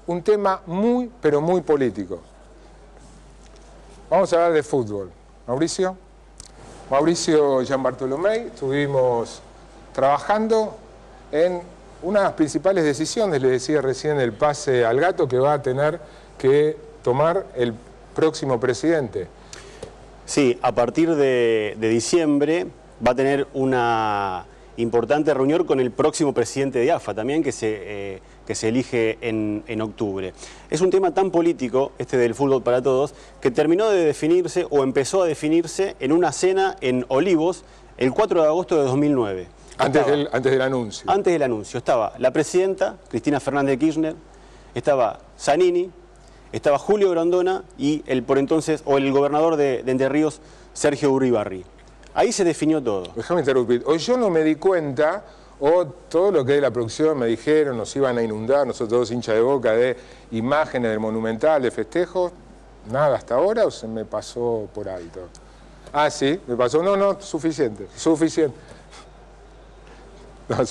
un tema muy, pero muy político. Vamos a hablar de fútbol. Mauricio. Mauricio Gianbartolomei, estuvimos trabajando en una de las principales decisiones, le decía recién, el pase al gato que va a tener que tomar el próximo presidente. Sí, a partir de diciembre va a tener una importante reunión con el próximo presidente de AFA también, que se elige en octubre. Es un tema tan político, este del fútbol para todos, que terminó de definirse o empezó a definirse en una cena en Olivos el 4 de agosto de 2009. Antes del anuncio. Antes del anuncio. Estaba la presidenta, Cristina Fernández de Kirchner, estaba Zanini, estaba Julio Grondona y el por entonces, o el gobernador de Entre Ríos, Sergio Uribarri. Ahí se definió todo. Déjame interrumpir. Hoy yo no me di cuenta, o todo lo que de la producción me dijeron, nos iban a inundar, nosotros todos hinchas de Boca, de imágenes del Monumental, de festejos. Nada hasta ahora, o se me pasó por alto. Ah, sí, me pasó. No, suficiente. No,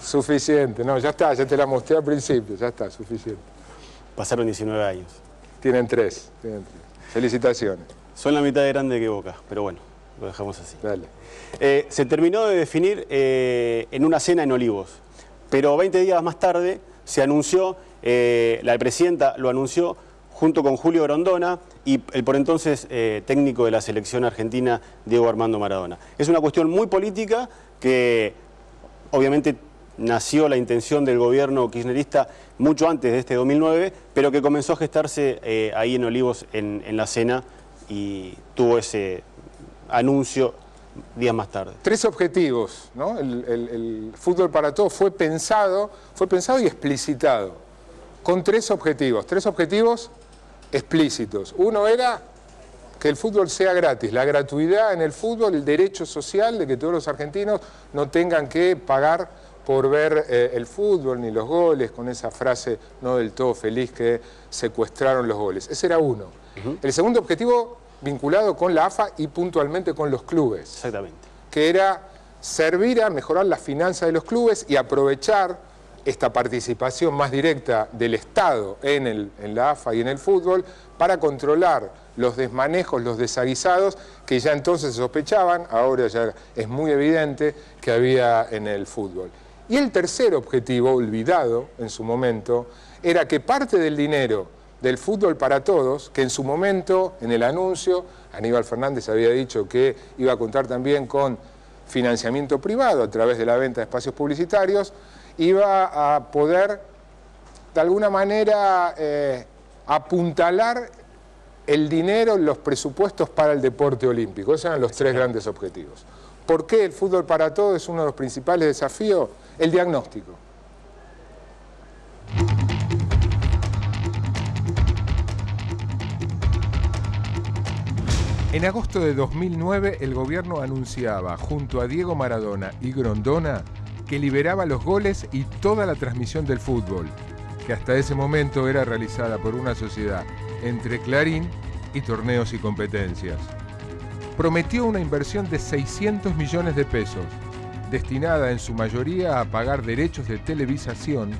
suficiente. No, ya está, ya te la mostré al principio, ya está, suficiente. Pasaron 19 años. Tienen tres. Felicitaciones. Son la mitad de grande que Boca, pero bueno, lo dejamos así. Dale. Se terminó de definir en una cena en Olivos, pero 20 días más tarde se anunció, la presidenta lo anunció junto con Julio Grondona y el por entonces técnico de la selección argentina, Diego Armando Maradona. Es una cuestión muy política que obviamente nació la intención del gobierno kirchnerista mucho antes de este 2009, pero que comenzó a gestarse ahí en Olivos en la cena y tuvo ese anuncio días más tarde. Tres objetivos, ¿no? El fútbol para todos fue pensado y explicitado con tres objetivos explícitos. Uno era que el fútbol sea gratis, la gratuidad en el fútbol, el derecho social de que todos los argentinos no tengan que pagar por ver el fútbol ni los goles, con esa frase no del todo feliz que secuestraron los goles. Ese era uno. El segundo objetivo vinculado con la AFA y puntualmente con los clubes. Exactamente. Que era servir a mejorar las finanzas de los clubes y aprovechar esta participación más directa del Estado en la AFA y en el fútbol para controlar los desmanejos, los desaguisados que ya entonces se sospechaban, ahora ya es muy evidente que había en el fútbol. Y el tercer objetivo, olvidado en su momento, era que parte del dinero del fútbol para todos, que en su momento, en el anuncio, Aníbal Fernández había dicho que iba a contar también con financiamiento privado a través de la venta de espacios publicitarios, iba a poder, de alguna manera, apuntalar el dinero, los presupuestos para el deporte olímpico. Esos eran los tres grandes objetivos. ¿Por qué el fútbol para todos es uno de los principales desafíos? El diagnóstico. En agosto de 2009, el gobierno anunciaba, junto a Diego Maradona y Grondona, que liberaba los goles y toda la transmisión del fútbol, que hasta ese momento era realizada por una sociedad entre Clarín y Torneos y Competencias. Prometió una inversión de 600 millones de pesos, destinada en su mayoría a pagar derechos de televisación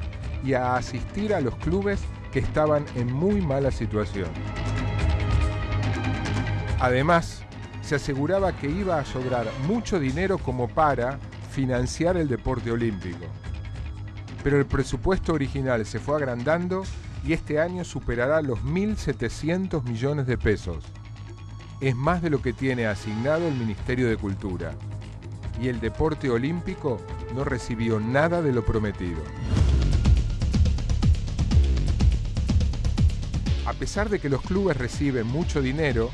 y a asistir a los clubes que estaban en muy mala situación. Además, se aseguraba que iba a sobrar mucho dinero como para financiar el deporte olímpico. Pero el presupuesto original se fue agrandando y este año superará los 1.700 millones de pesos. Es más de lo que tiene asignado el Ministerio de Cultura. Y el deporte olímpico no recibió nada de lo prometido. A pesar de que los clubes reciben mucho dinero,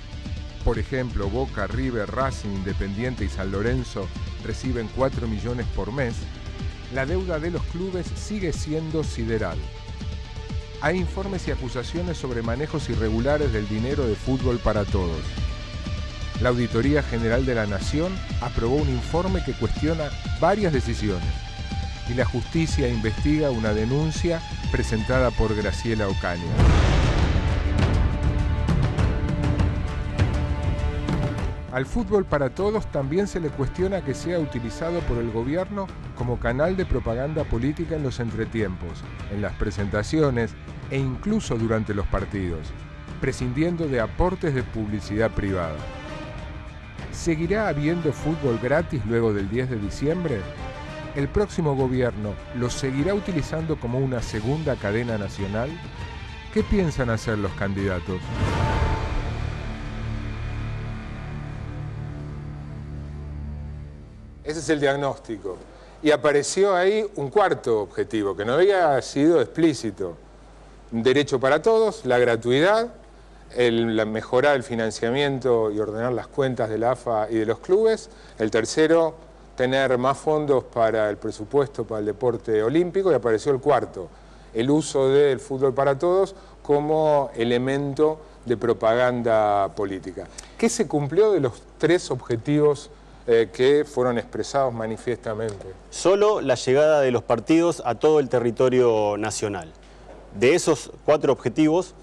por ejemplo, Boca, River, Racing, Independiente y San Lorenzo reciben 4 millones por mes, la deuda de los clubes sigue siendo sideral. Hay informes y acusaciones sobre manejos irregulares del dinero de fútbol para todos. La Auditoría General de la Nación aprobó un informe que cuestiona varias decisiones y la justicia investiga una denuncia presentada por Graciela Ocaña. Al fútbol para todos también se le cuestiona que sea utilizado por el gobierno como canal de propaganda política en los entretiempos, en las presentaciones e incluso durante los partidos, prescindiendo de aportes de publicidad privada. ¿Seguirá habiendo fútbol gratis luego del 10 de diciembre? ¿El próximo gobierno lo seguirá utilizando como una segunda cadena nacional? ¿Qué piensan hacer los candidatos? Ese es el diagnóstico. Y apareció ahí un cuarto objetivo, que no había sido explícito. Un derecho para todos, la gratuidad, mejorar el financiamiento y ordenar las cuentas de la AFA y de los clubes. El tercero, tener más fondos para el presupuesto para el deporte olímpico. Y apareció el cuarto, el uso del fútbol para todos como elemento de propaganda política. ¿Qué se cumplió de los tres objetivos que fueron expresados manifiestamente? Solo la llegada de los partidos a todo el territorio nacional. De esos 4 objetivos,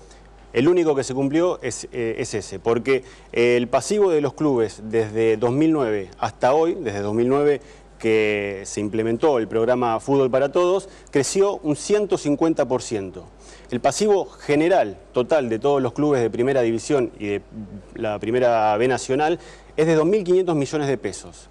el único que se cumplió es ese, porque el pasivo de los clubes desde 2009 hasta hoy, desde 2009 que se implementó el programa Fútbol para Todos, creció un 150%. El pasivo general, total, de todos los clubes de primera división y de la primera B nacional es de 2.500 millones de pesos.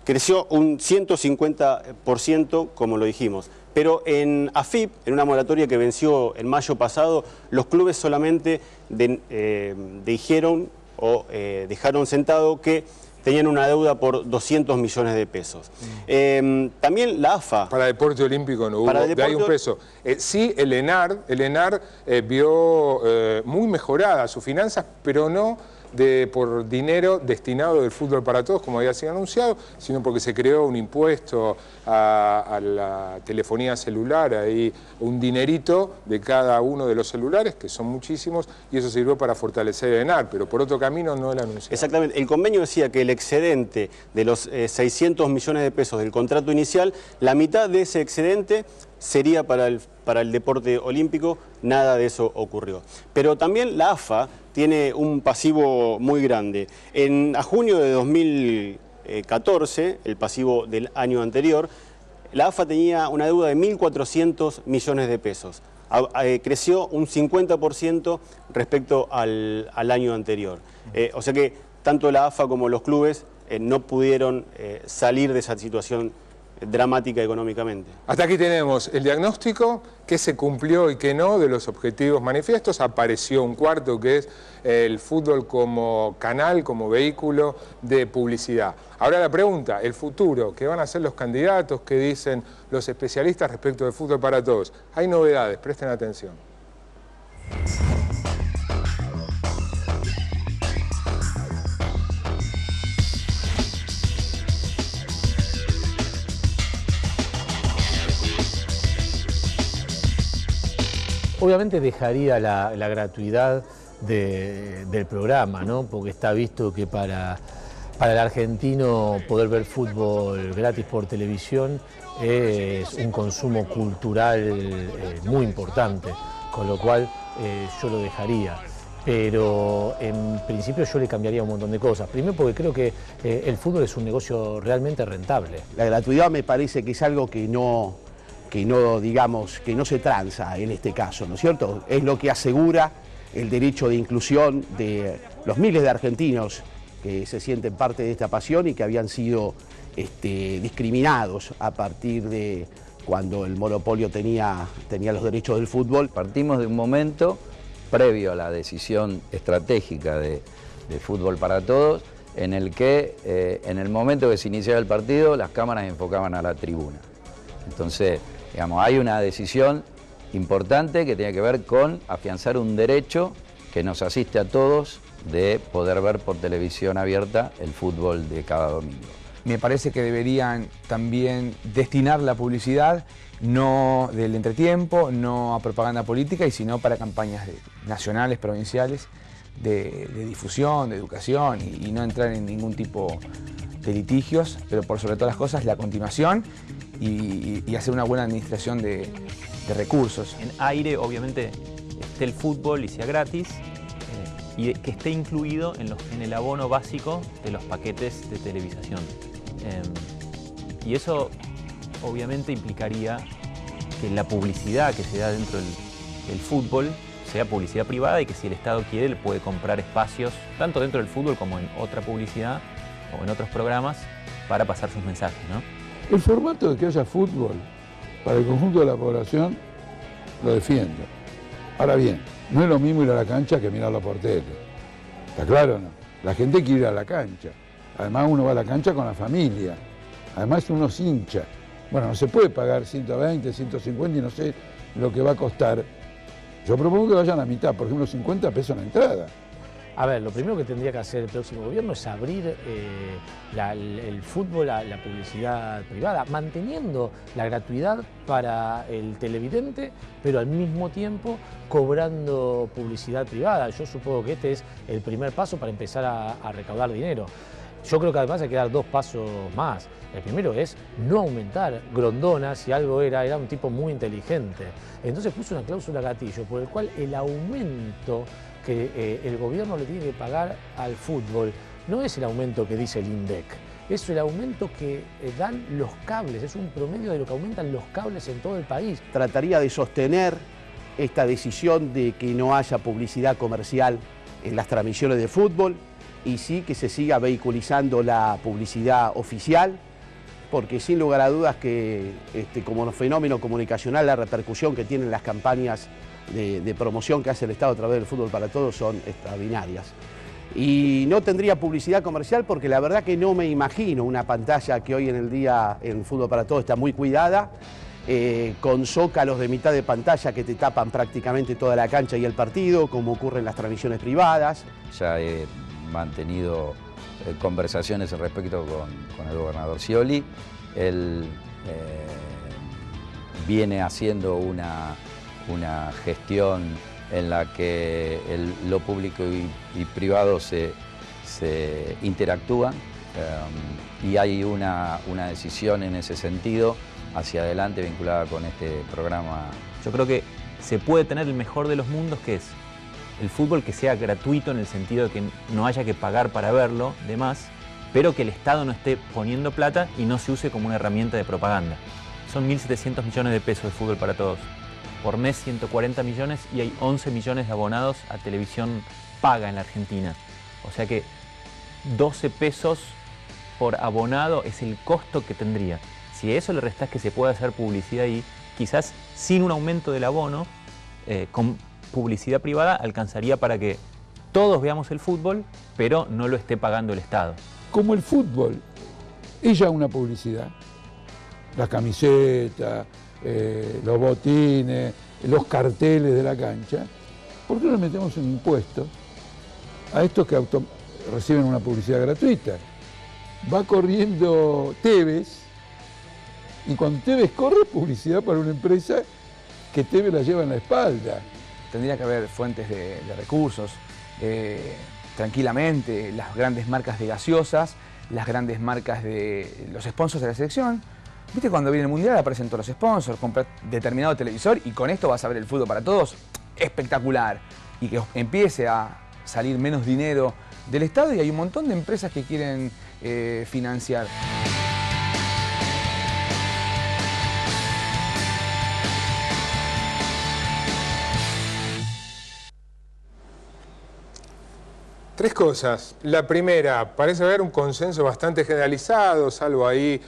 Creció un 150%, como lo dijimos. Pero en AFIP, en una moratoria que venció en mayo pasado, los clubes solamente dijeron o dejaron sentado que tenían una deuda por 200 millones de pesos. También la AFA... Para deporte olímpico no hubo, de ahí un peso. Sí, el ENAR vio muy mejoradas sus finanzas, pero no por dinero destinado del fútbol para todos, como había sido anunciado, sino porque se creó un impuesto a la telefonía celular, ahí un dinerito de cada uno de los celulares, que son muchísimos, y eso sirvió para fortalecer el ENAR, pero por otro camino no el anunciado. Exactamente. El convenio decía que el excedente de los 600 millones de pesos del contrato inicial, la mitad de ese excedente sería para el deporte olímpico. Nada de eso ocurrió. Pero también la AFA tiene un pasivo muy grande. A junio de 2014, el pasivo del año anterior, la AFA tenía una deuda de 1.400 millones de pesos. Creció un 50% respecto al año anterior. O sea que tanto la AFA como los clubes no pudieron salir de esa situación dramática económicamente. Hasta aquí tenemos el diagnóstico, qué se cumplió y qué no de los objetivos manifiestos. Apareció un cuarto, que es el fútbol como canal, como vehículo de publicidad. Ahora la pregunta, el futuro, ¿qué van a hacer los candidatos? ¿Qué dicen los especialistas respecto del fútbol para todos? Hay novedades, presten atención. Obviamente dejaría la gratuidad del programa, ¿no? Porque está visto que para el argentino poder ver fútbol gratis por televisión es un consumo cultural muy importante, con lo cual yo lo dejaría. Pero en principio yo le cambiaría un montón de cosas. Primero porque creo que el fútbol es un negocio realmente rentable. La gratuidad me parece que es algo que no se tranza en este caso, ¿no es cierto? Es lo que asegura el derecho de inclusión de los miles de argentinos que se sienten parte de esta pasión y que habían sido discriminados a partir de cuando el monopolio tenía los derechos del fútbol. Partimos de un momento previo a la decisión estratégica de Fútbol para Todos, en el que en el momento que se iniciaba el partido las cámaras enfocaban a la tribuna. Entonces, digamos, hay una decisión importante que tiene que ver con afianzar un derecho que nos asiste a todos de poder ver por televisión abierta el fútbol de cada domingo. Me parece que deberían también destinar la publicidad no del entretiempo, no a propaganda política, y sino para campañas nacionales, provinciales, de difusión, de educación, y no entrar en ningún tipo de litigios, pero por sobre todas las cosas la continuación y hacer una buena administración de recursos. En aire, obviamente, esté el fútbol y sea gratis, y que esté incluido en el abono básico de los paquetes de televisación. Y eso obviamente implicaría que la publicidad que se da dentro del fútbol sea publicidad privada y que si el Estado quiere le puede comprar espacios, tanto dentro del fútbol como en otra publicidad o en otros programas, para pasar sus mensajes, ¿no? El formato de que haya fútbol para el conjunto de la población lo defiendo. Ahora bien, no es lo mismo ir a la cancha que mirarlo por tele. ¿Está claro o no? La gente quiere ir a la cancha. Además uno va a la cancha con la familia. Además uno es hincha. Bueno, no se puede pagar 120, 150 y no sé lo que va a costar. Yo propongo que vayan a la mitad, por ejemplo, 50 pesos la entrada. A ver, lo primero que tendría que hacer el próximo gobierno es abrir el fútbol a la publicidad privada, manteniendo la gratuidad para el televidente, pero al mismo tiempo cobrando publicidad privada. Yo supongo que este es el primer paso para empezar a recaudar dinero. Yo creo que además hay que dar dos pasos más. El primero es no aumentar. Grondona, si algo era un tipo muy inteligente. Entonces puso una cláusula gatillo por el cual el aumento que el gobierno le tiene que pagar al fútbol no es el aumento que dice el INDEC, es el aumento que dan los cables, es un promedio de lo que aumentan los cables en todo el país. Trataría de sostener esta decisión de que no haya publicidad comercial en las transmisiones de fútbol y sí que se siga vehiculizando la publicidad oficial, porque sin lugar a dudas que como fenómeno comunicacional la repercusión que tienen las campañas de promoción que hace el Estado a través del Fútbol para Todos son extraordinarias. Y no tendría publicidad comercial porque la verdad que no me imagino una pantalla que hoy en el día en Fútbol para Todos está muy cuidada, con zócalos de mitad de pantalla que te tapan prácticamente toda la cancha y el partido, como ocurre en las transmisiones privadas. Ya he mantenido conversaciones al respecto con el gobernador Scioli. Él viene haciendo una gestión en la que lo público y privado se interactúan y hay una decisión en ese sentido hacia adelante vinculada con este programa. Yo creo que se puede tener el mejor de los mundos, que es el fútbol que sea gratuito en el sentido de que no haya que pagar para verlo, demás, pero que el Estado no esté poniendo plata y no se use como una herramienta de propaganda. Son 1.700 millones de pesos de Fútbol para Todos. Por mes 140 millones y hay 11 millones de abonados a televisión paga en la Argentina. O sea que 12 pesos por abonado es el costo que tendría. Si a eso le restás que se puede hacer publicidad ahí, quizás sin un aumento del abono, con publicidad privada alcanzaría para que todos veamos el fútbol, pero no lo esté pagando el Estado. Como el fútbol, ella una publicidad, las camisetas, los botines, los carteles de la cancha, ¿por qué no le metemos un impuesto a estos que reciben una publicidad gratuita? Va corriendo Tevez y cuando Tevez corre publicidad para una empresa que Tevez la lleva en la espalda. Tendría que haber fuentes de recursos, tranquilamente, las grandes marcas de gaseosas, las grandes marcas de los sponsors de la selección. ¿Viste cuando viene el Mundial aparecen todos los sponsors, compras determinado televisor y con esto vas a ver el Fútbol para Todos? Espectacular. Y que empiece a salir menos dinero del Estado y hay un montón de empresas que quieren financiar. Tres cosas. La primera, parece haber un consenso bastante generalizado, salvo ahí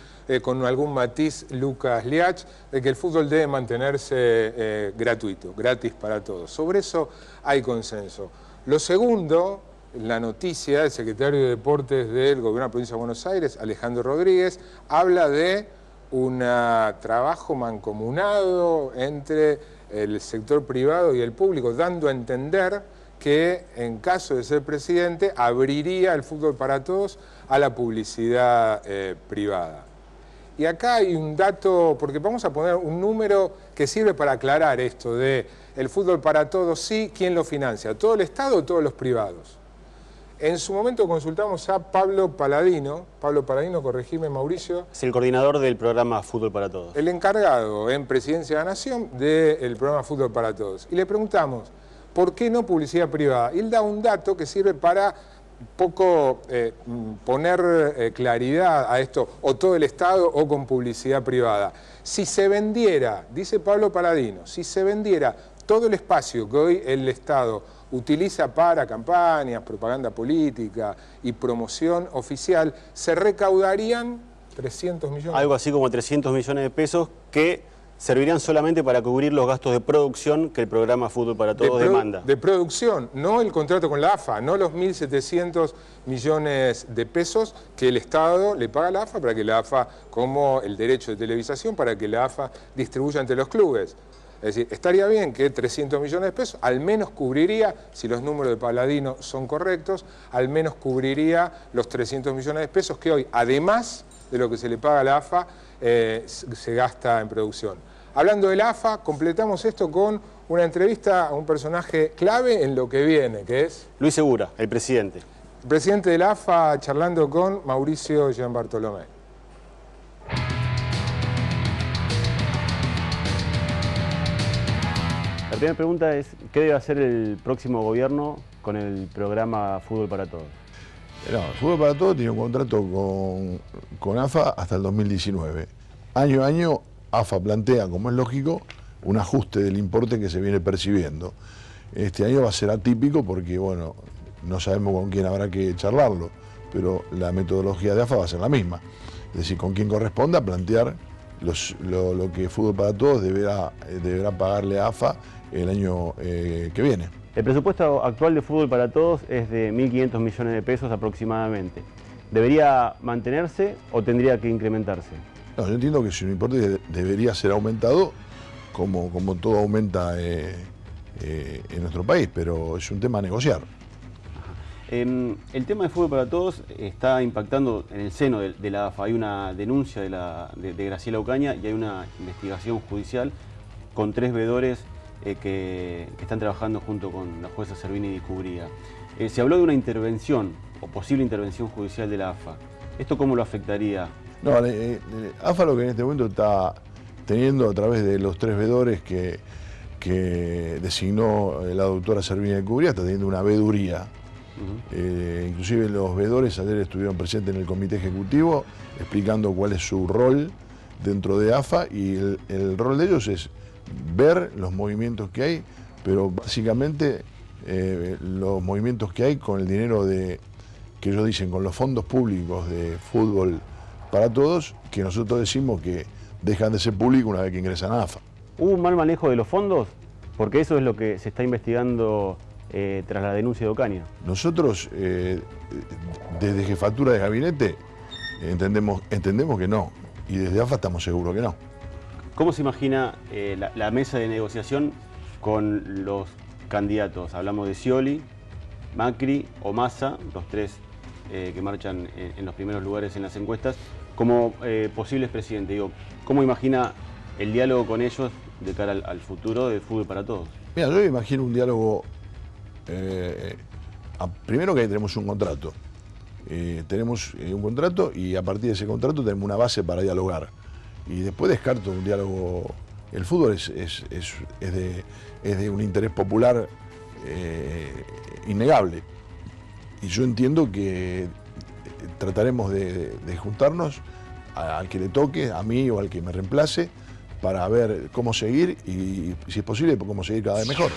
con algún matiz Lucas Liach, de que el fútbol debe mantenerse gratuito, gratis para todos. Sobre eso hay consenso. Lo segundo, la noticia del secretario de Deportes del Gobierno de la Provincia de Buenos Aires, Alejandro Rodríguez, habla de un trabajo mancomunado entre el sector privado y el público, dando a entender que en caso de ser presidente abriría el Fútbol para Todos a la publicidad privada. Y acá hay un dato, porque vamos a poner un número que sirve para aclarar esto de el Fútbol para Todos, sí, ¿quién lo financia? ¿Todo el Estado o todos los privados? En su momento consultamos a Pablo Paladino. Pablo Paladino, corregime, Mauricio. Es el coordinador del programa Fútbol para Todos. El encargado en Presidencia de la Nación del programa Fútbol para Todos. Y le preguntamos, ¿por qué no publicidad privada? Y él da un dato que sirve para poco poner claridad a esto, o todo el Estado o con publicidad privada. Si se vendiera, dice Pablo Paladino, si se vendiera todo el espacio que hoy el Estado utiliza para campañas, propaganda política y promoción oficial, se recaudarían 300 millones. Algo así como 300 millones de pesos que servirían solamente para cubrir los gastos de producción que el programa Fútbol para Todos demanda. De producción, no el contrato con la AFA, no los 1.700 millones de pesos que el Estado le paga a la AFA para que la AFA, como el derecho de televisación, para que la AFA distribuya entre los clubes. Es decir, estaría bien que 300 millones de pesos al menos cubriría, si los números de Paladino son correctos, al menos cubriría los 300 millones de pesos que hoy, además de lo que se le paga a la AFA, se gasta en producción. Hablando de la AFA, completamos esto con una entrevista a un personaje clave en lo que viene, que es Luis Segura, el presidente. El presidente de la AFA charlando con Mauricio Gianbartolomé. La primera pregunta es, ¿qué debe hacer el próximo gobierno con el programa Fútbol para Todos? No, el Fútbol para Todos tiene un contrato con AFA hasta el 2019. Año a año, AFA plantea, como es lógico, un ajuste del importe que se viene percibiendo. Este año va a ser atípico porque, bueno, no sabemos con quién habrá que charlarlo, pero la metodología de AFA va a ser la misma. Es decir, con quién corresponda plantear lo que Fútbol para Todos deberá pagarle a AFA el año que viene. El presupuesto actual de Fútbol para Todos es de 1.500 millones de pesos aproximadamente. ¿Debería mantenerse o tendría que incrementarse? No, yo entiendo que si un importe debería ser aumentado como todo aumenta en nuestro país, pero es un tema a negociar. El tema de Fútbol para Todos está impactando en el seno de la AFA. Hay una denuncia de Graciela Ocaña y hay una investigación judicial con 3 veedores que están trabajando junto con la jueza Servini Di Cubría. Se habló de una intervención o posible intervención judicial de la AFA. ¿Esto cómo lo afectaría? No, AFA lo que en este momento está teniendo a través de los 3 veedores que designó la doctora Servini Di Cubría, está teniendo una veeduría. Inclusive los veedores ayer estuvieron presentes en el comité ejecutivo explicando cuál es su rol dentro de AFA y el rol de ellos es ver los movimientos que hay, pero básicamente los movimientos que hay con el dinero que ellos dicen, con los fondos públicos de Fútbol para Todos, que nosotros decimos que dejan de ser públicos una vez que ingresan a AFA. ¿Hubo un mal manejo de los fondos? Porque eso es lo que se está investigando tras la denuncia de Ocaña. Nosotros, desde Jefatura de Gabinete, entendemos que no, y desde AFA estamos seguros que no. ¿Cómo se imagina la mesa de negociación con los candidatos? Hablamos de Scioli, Macri o Massa, los 3 que marchan en los primeros lugares en las encuestas, como posibles presidentes. Digo, ¿cómo imagina el diálogo con ellos de cara al futuro de Fútbol para Todos? Mira, yo imagino un diálogo, primero que tenemos un contrato. Tenemos un contrato y a partir de ese contrato tenemos una base para dialogar. Y después descarto un diálogo. El fútbol es de un interés popular innegable. Y yo entiendo que trataremos de juntarnos al que le toque, a mí o al que me reemplace, para ver cómo seguir y, si es posible, cómo seguir cada vez mejor.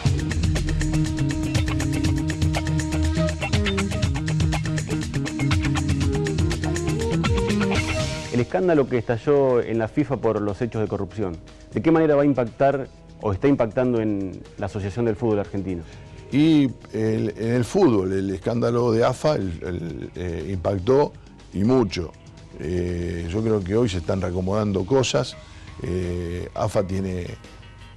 El escándalo que estalló en la FIFA por los hechos de corrupción, ¿de qué manera va a impactar o está impactando en la Asociación del Fútbol Argentino? Y en el fútbol, el escándalo de AFA impactó y mucho. Yo creo que hoy se están reacomodando cosas. AFA tiene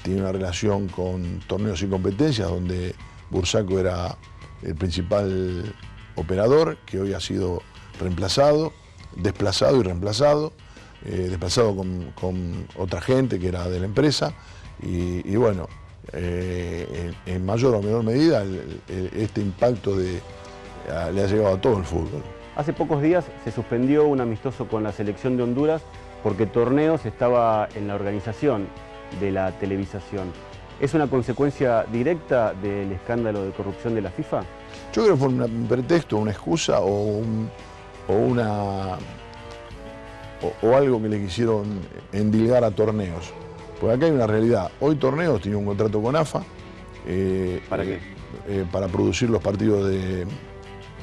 una relación con torneos y competencias donde Bursaco era el principal operador, que hoy ha sido desplazado y reemplazado, desplazado con otra gente que era de la empresa y bueno, en mayor o menor medida este impacto le ha llegado a todo el fútbol. Hace pocos días se suspendió un amistoso con la selección de Honduras porque Torneos estaba en la organización de la televisación. ¿Es una consecuencia directa del escándalo de corrupción de la FIFA? Yo creo que fue un pretexto, una excusa o algo que le quisieron endilgar a Torneos. Porque acá hay una realidad. Hoy Torneos tiene un contrato con AFA. ¿Para qué? Para producir los partidos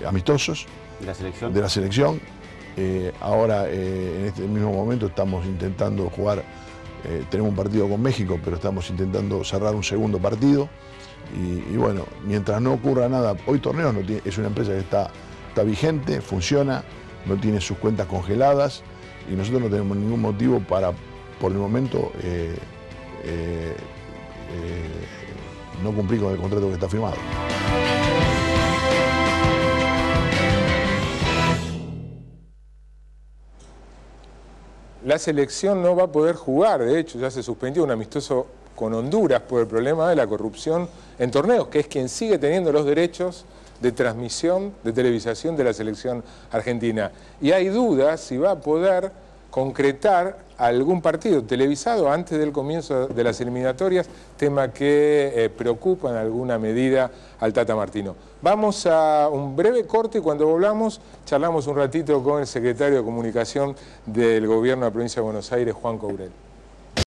amistosos ¿De la selección? De la selección. Ahora, en este mismo momento, estamos intentando jugar, tenemos un partido con México, pero estamos intentando cerrar un segundo partido. Y bueno, mientras no ocurra nada, hoy Torneos es una empresa que está vigente, funciona, no tiene sus cuentas congeladas y nosotros no tenemos ningún motivo para, por el momento, no cumplir con el contrato que está firmado. La selección no va a poder jugar, de hecho ya se suspendió un amistoso con Honduras por el problema de la corrupción en Torneos, que es quien sigue teniendo los derechos de transmisión, de televisación de la selección argentina. Y hay dudas si va a poder concretar algún partido televisado antes del comienzo de las eliminatorias, tema que preocupa en alguna medida al Tata Martino. Vamos a un breve corte y cuando volvamos charlamos un ratito con el secretario de Comunicación del Gobierno de la Provincia de Buenos Aires, Juan Courel.